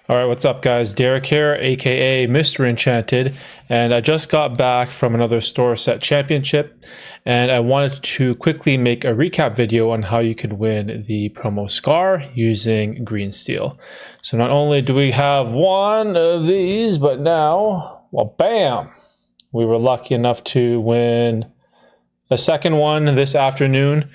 All right, what's up, guys? Derek here, aka Mr. Enchanted, and I just got back from another store set championship, and I wanted to quickly make a recap video on how you can win the promo Scar using green steel. So not only do we have one of these, but now, well, bam! We were lucky enough to win a second one this afternoon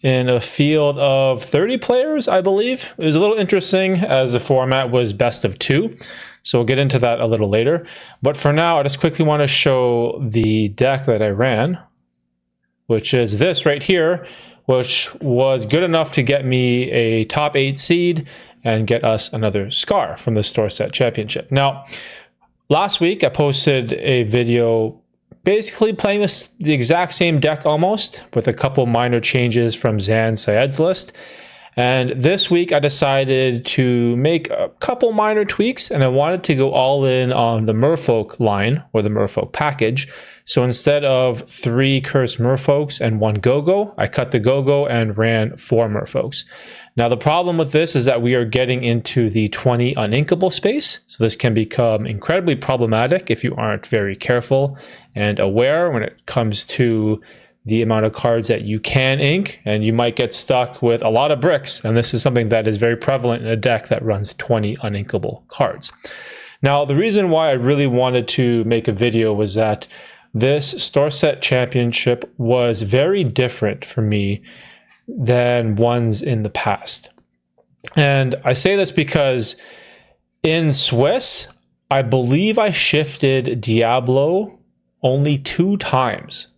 in a field of 30 players, I believe. It was a little interesting as the format was best of 2. So we'll get into that a little later. But for now, I just quickly want to show the deck that I ran, which is this right here, which was good enough to get me a top 8 seed and get us another Scar from the store set championship. Now, last week I posted a video basically playing the exact same deck almost, with a couple minor changes from Zan Syed's list. And this week I decided to make a couple minor tweaks, and I wanted to go all in on the Merfolk line, or the Merfolk package. So instead of 3 Cursed Merfolks and 1 Go-Go, I cut the Go-Go and ran 4 Merfolks. Now the problem with this is that we are getting into the 20 uninkable space, so this can become incredibly problematic if you aren't very careful and aware when it comes to the amount of cards that you can ink, and you might get stuck with a lot of bricks, and this is something that is very prevalent in a deck that runs 20 uninkable cards. Now the reason why I really wanted to make a video was that this store set championship was very different for me than ones in the past. And I say this because in Swiss, I believe I shifted Diablo only 2 times.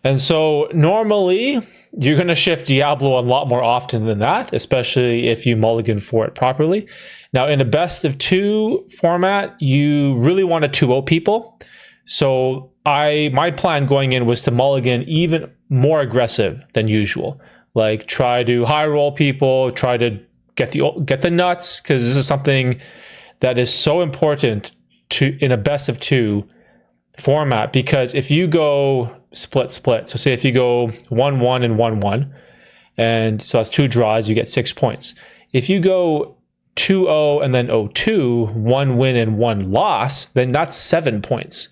And so normally you're going to shift Diablo a lot more often than that, especially if you mulligan for it properly. Now in a best of 2 format, you really want to 2-0 people. So my plan going in was to mulligan even more aggressive than usual. Like try to high roll people, try to get the nuts, because this is something that is so important in a best of 2 format. Because if you go split, so say if you go 1-1 and 1-1, and so that's 2 draws, you get 6 points. If you go 2-0 and then 0-2, 1 win and 1 loss, then that's 7 points.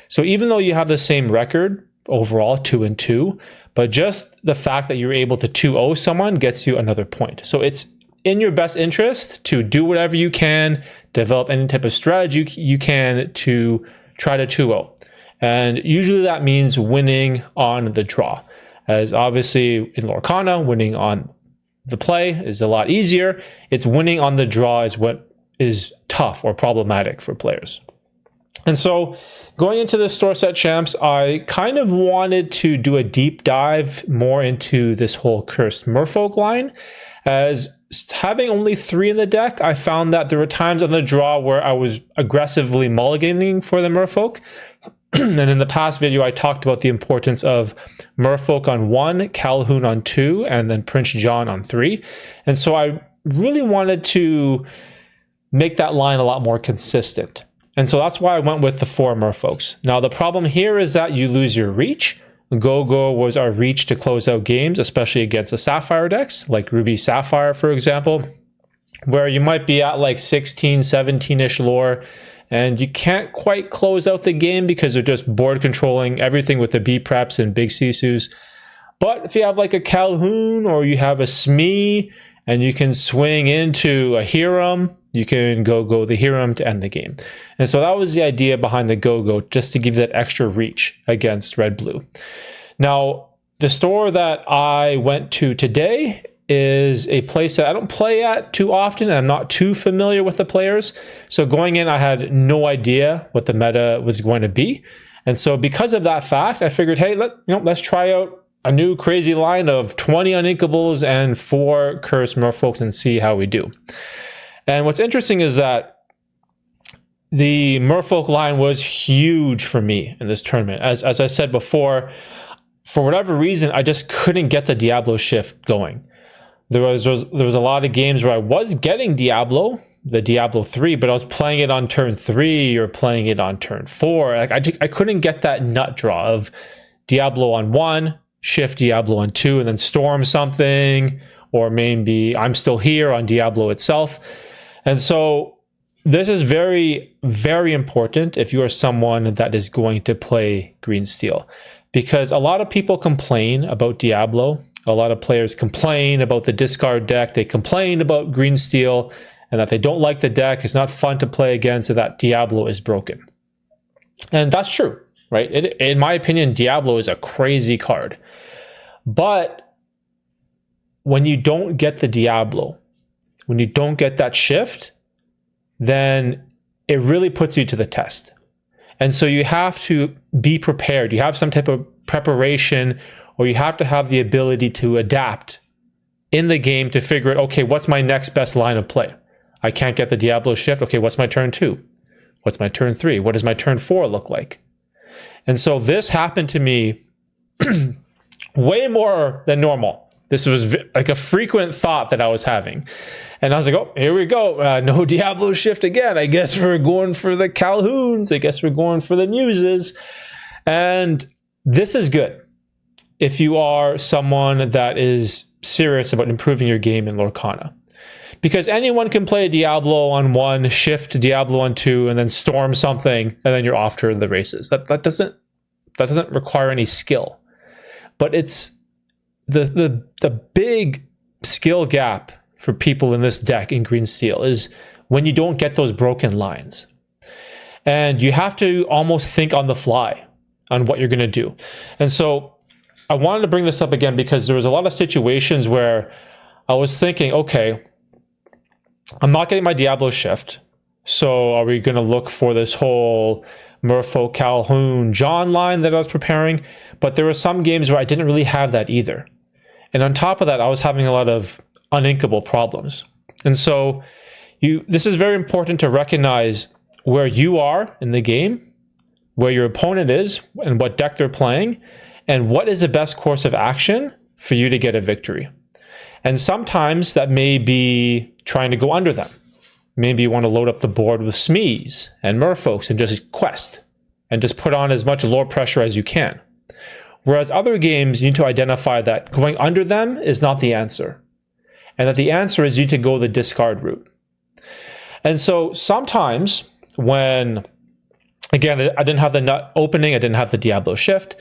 So even though you have the same record overall, 2-2, but just the fact that you're able to 2-0 someone gets you another point. So it's in your best interest to do whatever you can, develop any type of strategy you can to try to 2-0. And usually that means winning on the draw. As obviously in Lorcana, winning on the play is a lot easier. It's winning on the draw is what is tough or problematic for players. And so going into the store set champs, I kind of wanted to do a deep dive more into this whole Cursed Merfolk line. As having only 3 in the deck, I found that there were times on the draw where I was aggressively mulliganing for the Merfolk. And in the past video, I talked about the importance of Merfolk on 1, Calhoun on 2, and then Prince John on 3. And so I really wanted to make that line a lot more consistent. And so that's why I went with the 4 Merfolks. Now the problem here is that you lose your reach. Go-Go was our reach to close out games, especially against the Sapphire decks, like Ruby Sapphire, for example, where you might be at like 16, 17-ish lore, and you can't quite close out the game because they're just board controlling everything with the B-Preps and big Sisus. But if you have like a Calhoun or you have a Smee, and you can swing into a Hiram, you can go the Hiram to end the game. And so that was the idea behind the Go-Go, just to give that extra reach against red-blue. Now, the store that I went to today is a place that I don't play at too often, and I'm not too familiar with the players. So going in, I had no idea what the meta was going to be. And so because of that fact, I figured, hey, let's try out a new crazy line of 20 uninkables and 4 Cursed Merfolks and see how we do. And what's interesting is that the Merfolk line was huge for me in this tournament. As I said before, for whatever reason, I just couldn't get the Diablo shift going. There was a lot of games where I was getting Diablo, the Diablo 3, but I was playing it on turn 3 or playing it on turn 4. Like I couldn't get that nut draw of Diablo on 1, shift Diablo on 2, and then storm something, or maybe I'm still here on Diablo itself. And so this is very, very important if you are someone that is going to play green steel, because a lot of people complain about Diablo. A lot of players complain about the discard deck. They complain about green steel and that they don't like the deck. It's not fun to play against, and that Diablo is broken. And that's true, right? In my opinion, Diablo is a crazy card. But when you don't get the Diablo, when you don't get that shift, then it really puts you to the test. And so you have to be prepared. You have some type of preparation, or you have to have the ability to adapt in the game to figure out, okay, what's my next best line of play? I can't get the Diablo shift. Okay, what's my turn 2? What's my turn 3? What does my turn 4 look like? And so this happened to me way more than normal. This was like a frequent thought that I was having. And I was like, oh, here we go. No Diablo shift again. I guess we're going for the Calhouns. I guess we're going for the Muses. And this is good if you are someone that is serious about improving your game in Lorcana. Because anyone can play Diablo on 1, shift Diablo on 2, and then storm something, and then you're off to the races. That doesn't require any skill. But it's the big skill gap for people in this deck in green steel is when you don't get those broken lines. And you have to almost think on the fly on what you're going to do. And so I wanted to bring this up again because there was a lot of situations where I was thinking, okay, I'm not getting my Diablo shift. So are we going to look for this whole Merfolk, Calhoun, John line that I was preparing? But there were some games where I didn't really have that either. And on top of that, I was having a lot of uninkable problems. And so this is very important to recognize where you are in the game, where your opponent is, and what deck they're playing, and what is the best course of action for you to get a victory. And sometimes that may be trying to go under them. Maybe you want to load up the board with Smees and Merfolks and just quest and just put on as much lore pressure as you can. Whereas other games, you need to identify that going under them is not the answer. And that the answer is you need to go the discard route. And so sometimes when, again, I didn't have the nut opening, I didn't have the Diablo shift,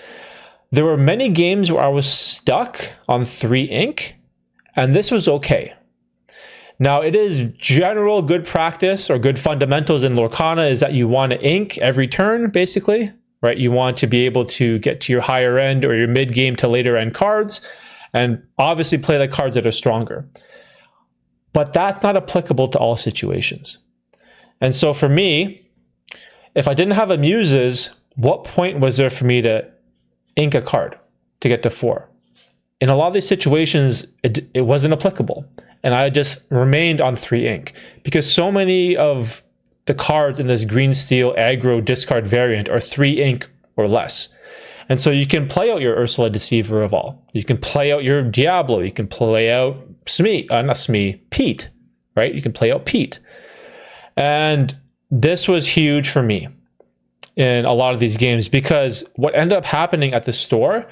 there were many games where I was stuck on 3 ink, and this was okay. Now, it is general good practice or good fundamentals in Lorcana is that you want to ink every turn, basically, right? You want to be able to get to your higher end or your mid game to later end cards, and obviously play the cards that are stronger. But that's not applicable to all situations. And so for me, if I didn't have a Muses, what point was there for me to ink a card to get to 4? In a lot of these situations, it wasn't applicable. And I just remained on 3 ink because so many of the cards in this green steel aggro discard variant are 3 ink or less. And so you can play out your Ursula Deceiver of All. You can play out your Diablo. You can play out Pete, right? You can play out Pete. And this was huge for me in a lot of these games because what ended up happening at the store,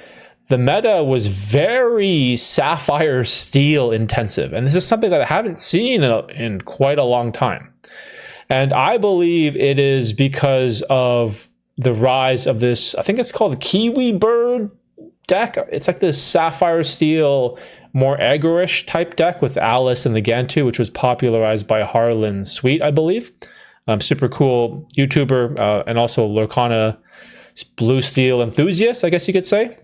the meta was very Sapphire Steel intensive. And this is something that I haven't seen in quite a long time. And I believe it is because of the rise of this, I think it's called Kiwi Bird deck. It's like this Sapphire Steel, more aggro-ish type deck with Alice and the Gantu, which was popularized by Harlan Sweet, I believe. Super cool YouTuber and also Lorcana Blue Steel enthusiast, I guess you could say.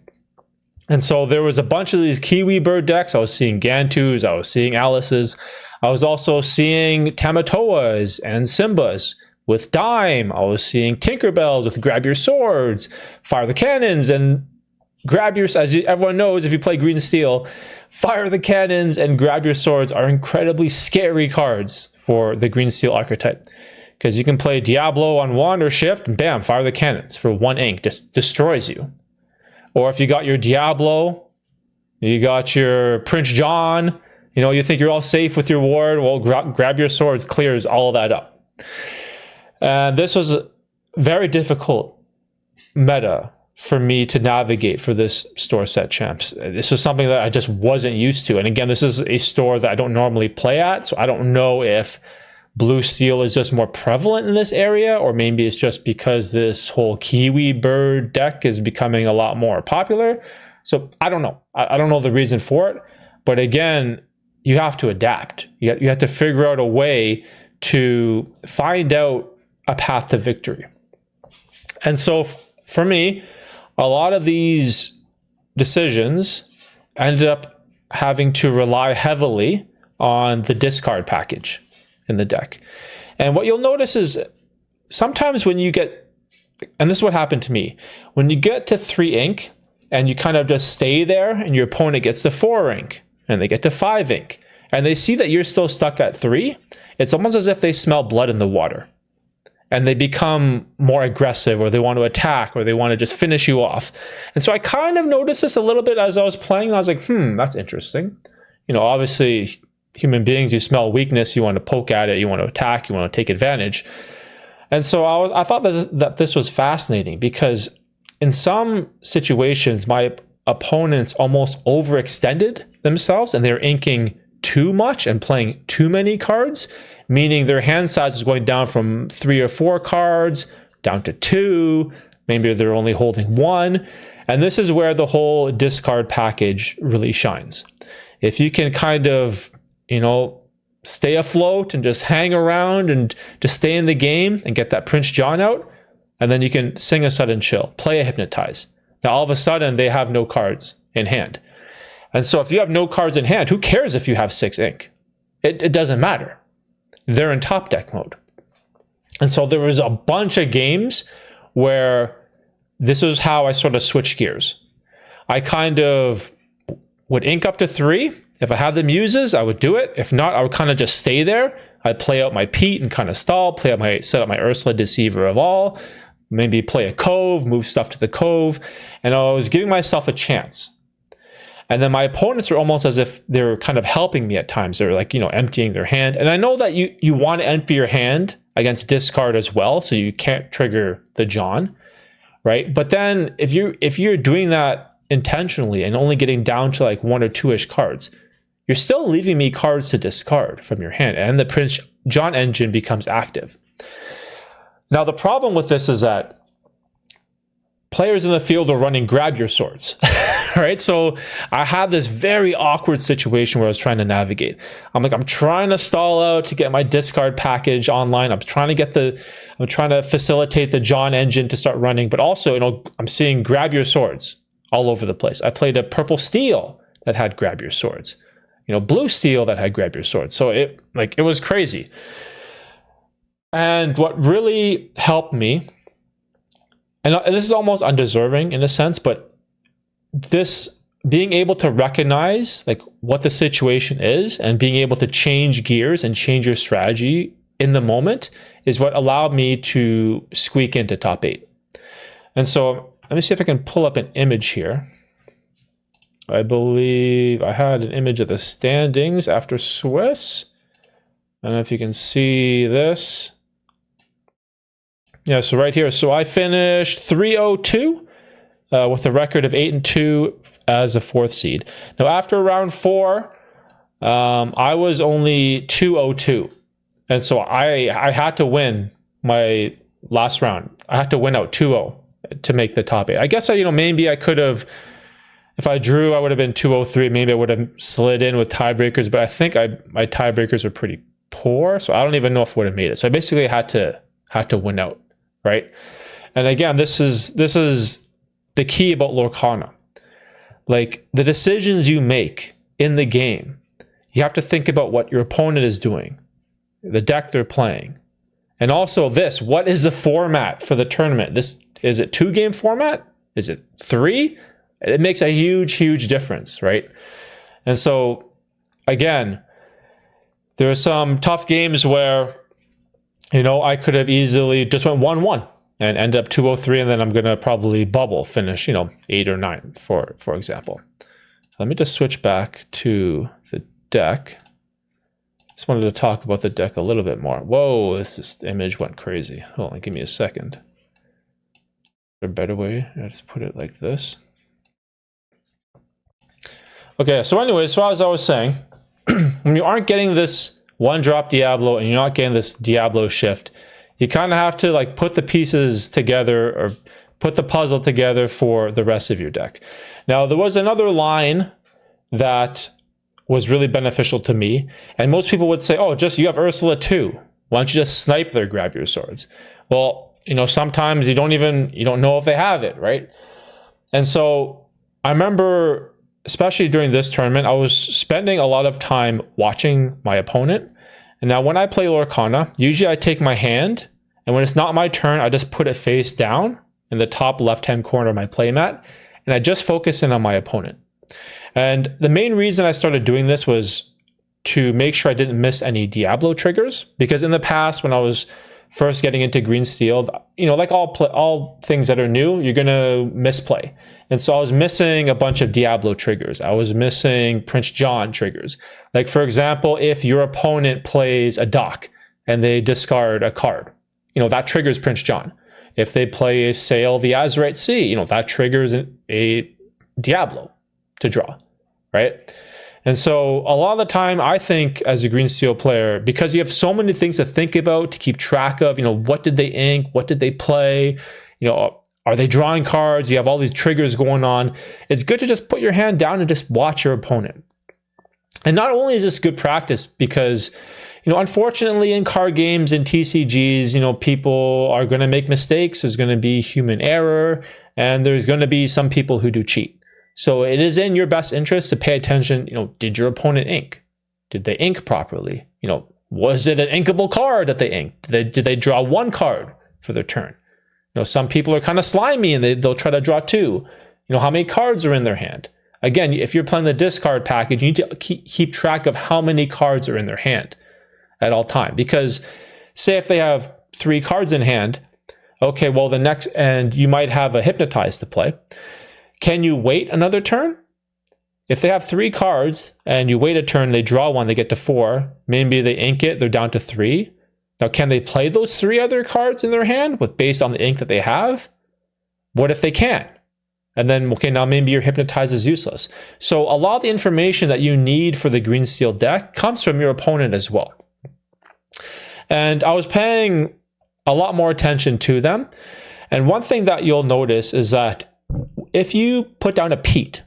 And so there was a bunch of these Kiwi Bird decks. I was seeing Gantus, I was seeing Alice's. I was also seeing Tamatoas and Simbas with Dime. I was seeing Tinkerbells with Grab Your Swords, Fire the Cannons, and Grab Your... As everyone knows, if you play Green Steel, Fire the Cannons and Grab Your Swords are incredibly scary cards for the Green Steel archetype. Because you can play Diablo on 1 or shift, and bam, Fire the Cannons for 1 ink. Just destroys you. Or if you got your Diablo, you got your Prince John, you know, you think you're all safe with your ward, well, Grab Your Swords clears all of that up. And this was a very difficult meta for me to navigate for this store set champs. This was something that I just wasn't used to. And again, this is a store that I don't normally play at, so I don't know if blue steel is just more prevalent in this area, or maybe it's just because this whole kiwi bird deck is becoming a lot more popular. So I don't know. I don't know the reason for it. But again, you have to adapt. You have to figure out a way to find out a path to victory. And so for me, a lot of these decisions ended up having to rely heavily on the discard package in the deck. And what you'll notice is sometimes when you get, and this is what happened to me, when you get to 3 ink and you kind of just stay there and your opponent gets to 4 ink and they get to 5 ink and they see that you're still stuck at 3, it's almost as if they smell blood in the water and they become more aggressive, or they want to attack, or they want to just finish you off. And so I kind of noticed this a little bit as I was playing. I was like, that's interesting. You know, obviously human beings, you smell weakness, you want to poke at it, you want to attack, you want to take advantage. And so I thought that this was fascinating, because in some situations, my opponents almost overextended themselves and they're inking too much and playing too many cards, meaning their hand size is going down from 3 or 4 cards down to 2. Maybe they're only holding 1. And this is where the whole discard package really shines. If you can kind of, you know, stay afloat and just hang around and just stay in the game and get that Prince John out, and then you can sing a Sudden Chill, play a Hypnotize. Now all of a sudden they have no cards in hand. And so if you have no cards in hand, who cares if you have 6 ink? It doesn't matter. They're in top deck mode. And so there was a bunch of games where this was how I sort of switched gears. I kind of would ink up to 3. If I had the muses, I would do it. If not, I would kind of just stay there. I'd play out my Pete and kind of stall, set up my Ursula, Deceiver of All, maybe play a Cove, move stuff to the Cove, and I was giving myself a chance. And then my opponents were almost as if they were kind of helping me at times. They were like, you know, emptying their hand. And I know that you want to empty your hand against discard as well, so you can't trigger the John, right? But then if you're doing that intentionally and only getting down to like 1 or 2-ish cards, you're still leaving me cards to discard from your hand, and the Prince John engine becomes active. Now, the problem with this is that players in the field are running grab your swords, right? So I had this very awkward situation where I was trying to navigate. I'm trying to stall out to get my discard package online. I'm trying to facilitate the John engine to start running, but also, you know, I'm seeing grab your swords all over the place. I played a purple steel that had grab your swords, you know, blue steel that had grab your swords. So it was crazy. And what really helped me, and this is almost undeserving in a sense, but this being able to recognize like what the situation is and being able to change gears and change your strategy in the moment is what allowed me to squeak into top 8. And so let me see if I can pull up an image here. I believe I had an image of the standings after Swiss. I don't know if you can see this. Yeah, so right here. So I finished 302 with a record of 8-2 as a 4th seed. Now, after round 4, I was only 202. And so I had to win my last round. I had to win out 2-0 to make the top 8. I guess, maybe I could have, if I drew, I would have been 203. Maybe I would have slid in with tiebreakers, but I think my tiebreakers are pretty poor. So I don't even know if I would have made it. So I basically had to win out. Right. And again, this is the key about lorcana. Like the decisions you make in the game, you have to think about what your opponent is doing, the deck they're playing. And also what is the format for the tournament? Is it 2-game format? Is it 3? It makes a huge, huge difference, right? And so again, there are some tough games where I could have easily just went 1-1 and ended up 203, and then I'm going to probably finish, 8 or 9, for example. Let me just switch back to the deck. Just wanted to talk about the deck a little bit more. Whoa, this image went crazy. Hold on, give me a second. Is there a better way? I just put it like this. Okay, so anyways, so as I was saying, when you aren't getting this one drop Diablo and you're not getting this Diablo shift, you kind of have to like put the pieces together or put the puzzle together for the rest of your deck. Now, there was another line that was really beneficial to me, and most people would say, oh, just you have Ursula too. Why don't you just snipe their grab your swords? Well, you know, sometimes you don't know if they have it, right? And so I remember, especially during this tournament, I was spending a lot of time watching my opponent. And now when I play Lorcana, usually I take my hand, and when it's not my turn, I just put it face down in the top left-hand corner of my playmat, and I just focus in on my opponent. And the main reason I started doing this was to make sure I didn't miss any Diablo triggers, because in the past, when I was first getting into green steel, you know, like all things that are new, you're gonna misplay. And so I was missing a bunch of Diablo triggers. I was missing Prince John triggers. Like, for example, if your opponent plays a dock and they discard a card, you know, that triggers Prince John. If they play a Sail the Azurite Sea, you know, that triggers a Diablo to draw, right? And so a lot of the time, I think as a green steel player, because you have so many things to think about, to keep track of, you know, what did they ink? What did they play? You know, are they drawing cards? You have all these triggers going on. It's good to just put your hand down and just watch your opponent. And not only is this good practice because, you know, unfortunately in card games and TCGs, you know, people are going to make mistakes. There's going to be human error, and there's going to be some people who do cheat. So it is in your best interest to pay attention. You know, did your opponent ink? Did they ink properly? You know, was it an inkable card that they inked? Did they draw one card for their turn? You know, some people are kind of slimy and they'll try to draw two. You know, how many cards are in their hand? Again, if you're playing the discard package, you need to keep track of how many cards are in their hand at all time. Because say if they have 3 cards in hand, okay, well the next, and you might have a Hypnotize to play. Can you wait another turn? If they have 3 cards and you wait a turn, they draw one, they get to 4. Maybe they ink it, they're down to 3. Now, can they play those 3 other cards in their hand based on the ink that they have? What if they can't? And then, okay, now maybe your Hypnotize is useless. So a lot of the information that you need for the green steel deck comes from your opponent as well. And I was paying a lot more attention to them. And one thing that you'll notice is that if you put down a Pete,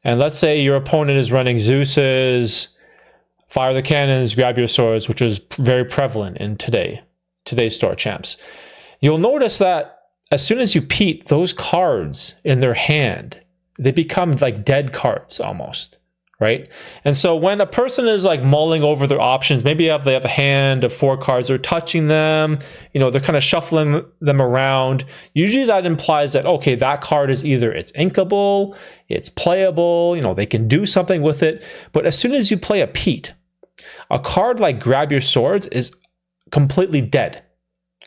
and let's say your opponent is running Zeus's, Fire the Cannons, Grab Your Swords, which is very prevalent in today's store champs, you'll notice that as soon as you Pete, those cards in their hand, they become like dead cards almost, right? And so when a person is like mulling over their options, maybe they have a hand of 4 cards, they're touching them, you know, they're kind of shuffling them around. Usually that implies that, okay, that card is either it's inkable, it's playable, you know, they can do something with it. But as soon as you play a Pete, a card like Grab Your Swords is completely dead.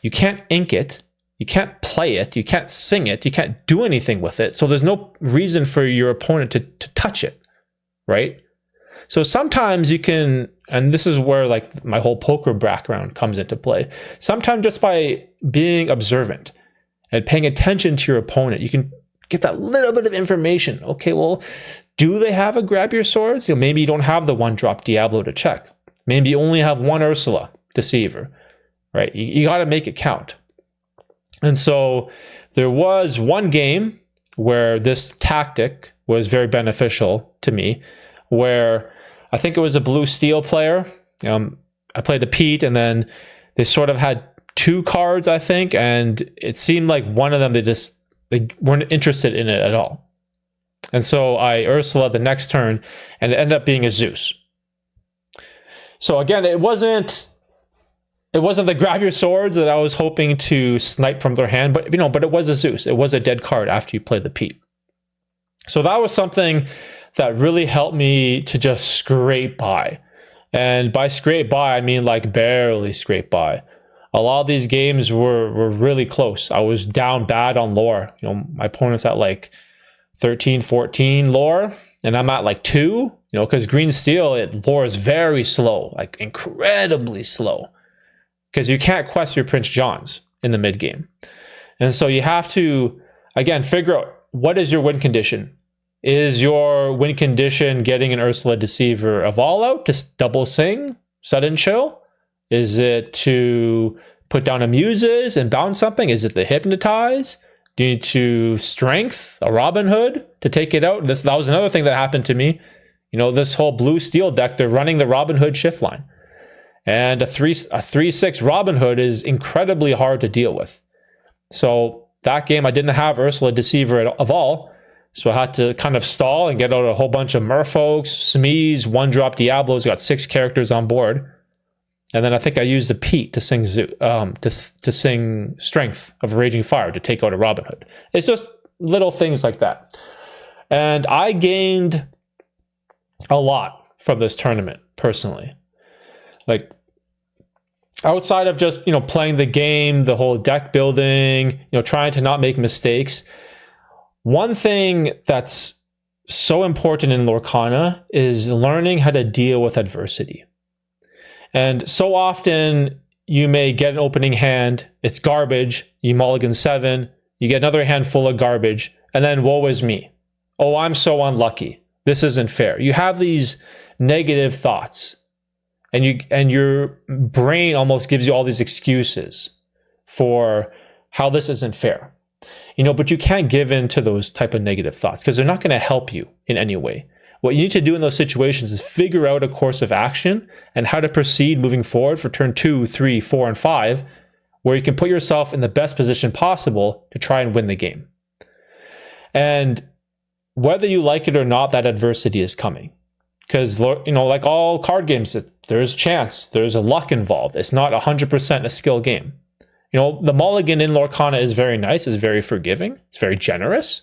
You can't ink it, you can't play it, you can't sing it, you can't do anything with it. So there's no reason for your opponent to touch it, right? So sometimes you can, and this is where like my whole poker background comes into play. Sometimes just by being observant and paying attention to your opponent, you can get that little bit of information. Okay, well, do they have a Grab Your Swords? You know, maybe you don't have the 1-drop Diablo to check. Maybe you only have 1 Ursula Deceiver, right? You got to make it count. And so there was one game where this tactic was very beneficial to me, where I think it was a blue steel player. I played a Pete, and then they sort of had 2 cards, I think, and it seemed like one of them, they weren't interested in it at all. And so I Ursula the next turn, and it ended up being a Zeus. So again, it wasn't the Grab Your Swords that I was hoping to snipe from their hand, but it was a Zeus. It was a dead card after you played the Pete. So that was something that really helped me to just scrape by. And by scrape by, I mean like barely scrape by. A lot of these games were really close. I was down bad on lore. You know, my opponent's at like 13, 14 lore, and I'm at like 2, you know, because green steel, lore is very slow, like incredibly slow, because you can't quest your Prince Johns in the mid game. And so you have to, again, figure out what is your win condition. Is your win condition getting an Ursula Deceiver of All Out to double sing Set and chill? Is it to put down a muses and bounce something? Is it the hypnotize? Do you need to strength a Robin Hood to take it out? That was another thing that happened to me. You know, this whole blue steel deck, they're running the Robin Hood shift line. And a 3/6 Robin Hood is incredibly hard to deal with. So that game, I didn't have Ursula Deceiver of all. So I had to kind of stall and get out a whole bunch of Merfolks, Smees, 1-drop Diablos, got 6 characters on board. And then I think I used the Pete to sing Strength of Raging Fire to take out a Robin Hood. It's just little things like that. And I gained a lot from this tournament, personally. Like, outside of just, playing the game, the whole deck building, trying to not make mistakes, one thing that's so important in Lorcana is learning how to deal with adversity. And so often you may get an opening hand, it's garbage, you mulligan 7, you get another hand full of garbage, and then woe is me. Oh, I'm so unlucky. This isn't fair. You have these negative thoughts, and your brain almost gives you all these excuses for how this isn't fair. But you can't give in to those type of negative thoughts because they're not going to help you in any way. What you need to do in those situations is figure out a course of action and how to proceed moving forward for turn 2, 3, 4, and 5, where you can put yourself in the best position possible to try and win the game. And whether you like it or not, that adversity is coming. Because, like all card games, there's chance, there's a luck involved. It's not 100% a skill game. The mulligan in Lorcana is very nice, it's very forgiving, it's very generous,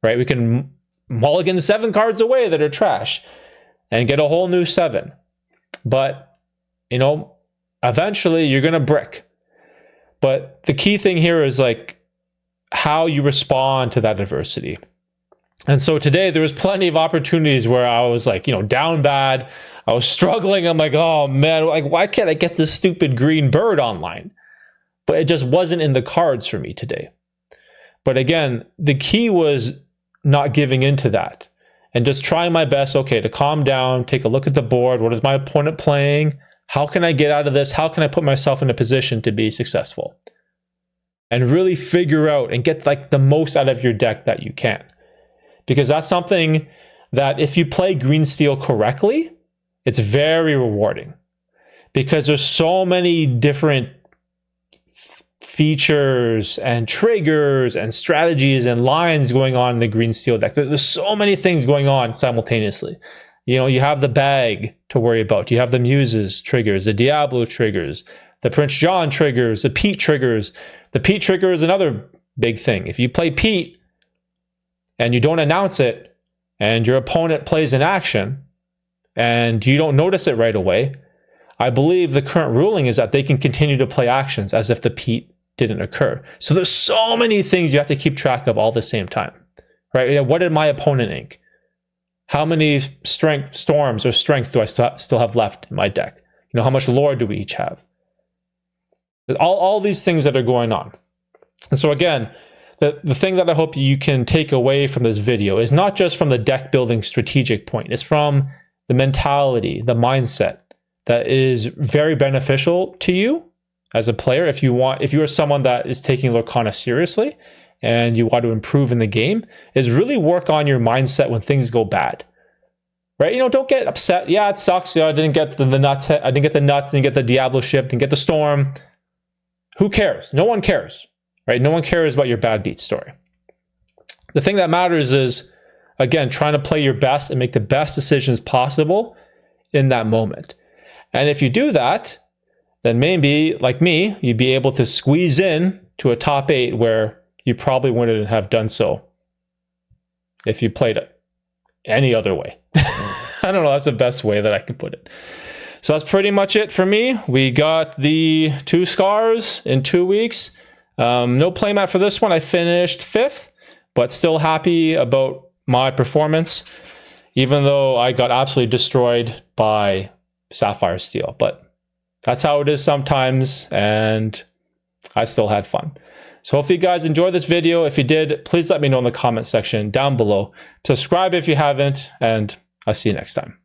right? We can mulligan 7 cards away that are trash and get a whole new 7. But, eventually you're going to brick. But the key thing here is like how you respond to that adversity. And so today there was plenty of opportunities where I was like, down bad. I was struggling. I'm like, oh man, like, why can't I get this stupid green bird online? But it just wasn't in the cards for me today. But again, the key was not giving into that and just trying my best, to calm down, take a look at the board. What is my opponent playing? How can I get out of this? How can I put myself in a position to be successful? And really figure out and get like the most out of your deck that you can. Because that's something that if you play green steel correctly, it's very rewarding. Because there's so many different features and triggers and strategies and lines going on in the green steel deck. There's so many things going on simultaneously. You have the bag to worry about. You have the muses triggers, the Diablo triggers, the Prince John triggers, the Pete triggers. The Pete trigger is another big thing. If you play Pete and you don't announce it and your opponent plays an action and you don't notice it right away, I believe the current ruling is that they can continue to play actions as if the Pete didn't occur. So there's so many things you have to keep track of all at the same time, right? What did my opponent ink? How many storms or strength do I still have left in my deck? How much lore do we each have? All these things that are going on. And so again, the thing that I hope you can take away from this video is not just from the deck building strategic point. It's from the mentality, the mindset that is very beneficial to you as a player. If you are someone that is taking Lorcana seriously and you want to improve in the game, is really work on your mindset when things go bad. Right? Don't get upset. Yeah, it sucks. I didn't get the nuts. I didn't get the nuts, didn't get the Diablo shift, didn't get the storm. Who cares? No one cares. Right? No one cares about your bad beat story. The thing that matters is, again, trying to play your best and make the best decisions possible in that moment. And if you do that, then maybe, like me, you'd be able to squeeze in to a top 8 where you probably wouldn't have done so if you played it any other way. I don't know, that's the best way that I can put it. So that's pretty much it for me. We got the 2 scars in 2 weeks. No playmat for this one. I finished 5th, but still happy about my performance, even though I got absolutely destroyed by Sapphire Steel. But that's how it is sometimes, and I still had fun. So hopefully you guys enjoyed this video. If you did, please let me know in the comment section down below. Subscribe if you haven't, and I'll see you next time.